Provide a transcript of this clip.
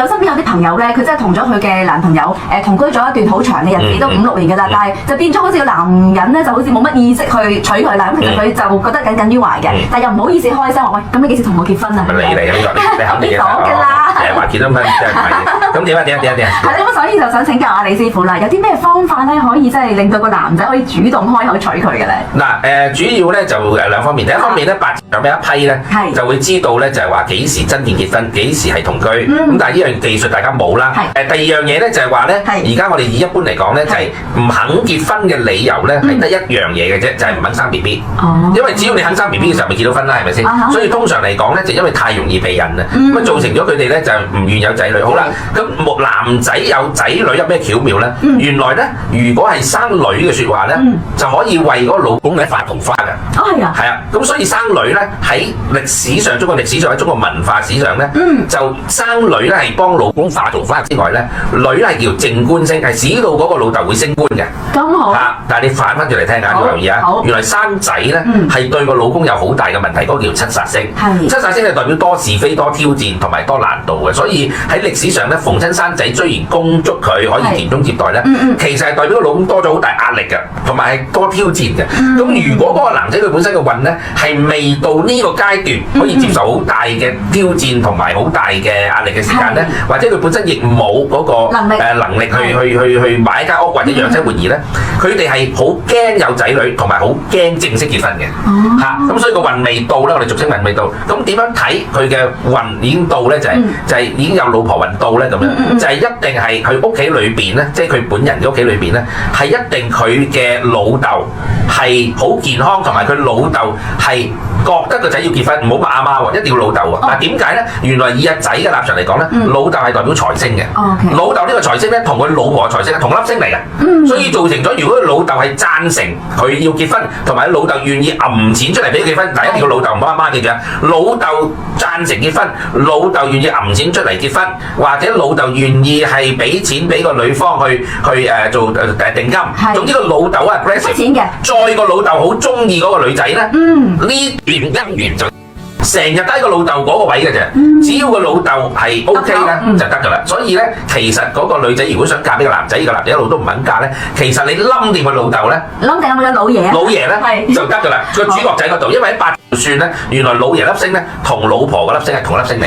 身邊有啲朋友咧，佢真係同咗佢嘅男朋友同居咗一段好長嘅日子，都5、6年㗎啦，但係就變咗好似個男人咧就好似冇乜意識去娶佢啦。咁其實佢就覺得耿耿於懷嘅，但又唔好意思開聲話喂，咁你幾時同我結婚啊？咪你嚟嘅呢個，你肯定嘅。講㗎啦，話結婚真係唔係。咁點啊？係啦，咁所以就想請教下李師傅啦，有啲咩方法咧可以即係令到個男仔可以主動開口娶佢嘅咧？嗱主要咧就2方面。第一方面咧，八字上面一批咧，就會知道咧就係話幾時真正結婚，幾時係同居。咁但係呢樣技術大家冇啦。第二樣嘢咧就係話咧，而家我哋以一般嚟講咧，就係唔肯結婚嘅理由咧係得一樣嘢嘅啫，就係唔肯生 BB。因為只要你肯生 BB 嘅時候，咪結到婚啦，係咪先？所以通常嚟講咧，就因為太容易避孕啦，咁造成咗佢哋咧就唔願有仔女。好啦，咁男仔有仔女有咩巧妙咧？原來咧，如果係生女嘅説話咧，就可以為嗰個老公咧發桃花㗎。係啊。係啊，咁所以生女咧喺歷史上，中國歷史上喺中國文化史上咧，就生女咧係幫老公發桃花之外咧，女係叫正官星，係使到嗰個老豆會升官嘅。咁好。但係你反翻轉嚟聽下，要留意啊！原來生仔咧係對個老公有好大嘅問題，嗰個叫七殺星。七殺星係代表多是非、多挑戰同埋多難度嘅，所以喺歷史上咧，逢親生仔雖然恭祝佢可以傳宗接代咧，其實係代表個老公多咗好大壓力嘅，同埋係多挑戰嘅。咁如果嗰個男仔佢本身嘅運咧係未到呢個階段，可以接受好大嘅挑戰同埋好大嘅壓力嘅時間咧，或者佢本身亦冇嗰個能力去買一間屋或者養妻活兒咧，佢哋係好驚有仔女，同埋好驚正式結婚嘅。咁所以個運未到咧，我哋俗稱運未到。咁點樣睇佢嘅運已經到咧？就係已經有老婆運到咧咁樣，就係一定係佢屋企裏邊咧，即係佢本人嘅屋企裏邊咧，係一定佢嘅老豆係好健康，同埋佢老豆係覺得個仔要結婚，唔好問阿媽喎，一定要老豆喎。嗱點解咧？原來以阿仔嘅立場嚟講咧，老豆係代表財星嘅。老豆呢個財星咧，同佢老婆嘅財星係同粒星嚟嘅。所以造成咗，如果佢老豆係贊成佢要結婚，同埋老豆願意揞錢出嚟俾佢結婚，嗱一定要老豆唔好阿媽記住啊！老豆贊成結婚，老豆願意揞錢出嚟結婚，或者老豆願意係俾錢俾個女方去做定金。總之個老豆係 aggressive 嘅，再個老豆好中意嗰個女仔咧，呢段姻緣就成日都喺個老豆嗰個位嘅啫。只要個老豆係 OK 咧就得㗎啦。所以咧，其實嗰個女仔如果想嫁俾個男仔，個男仔一路都唔肯嫁咧，其實你冧掂個老豆咧，冧定有冇老爺？老爺咧就得㗎啦。個主角仔嗰度，因為喺八字算咧，原來老爺粒星咧同老婆嗰粒星係同粒星嚟。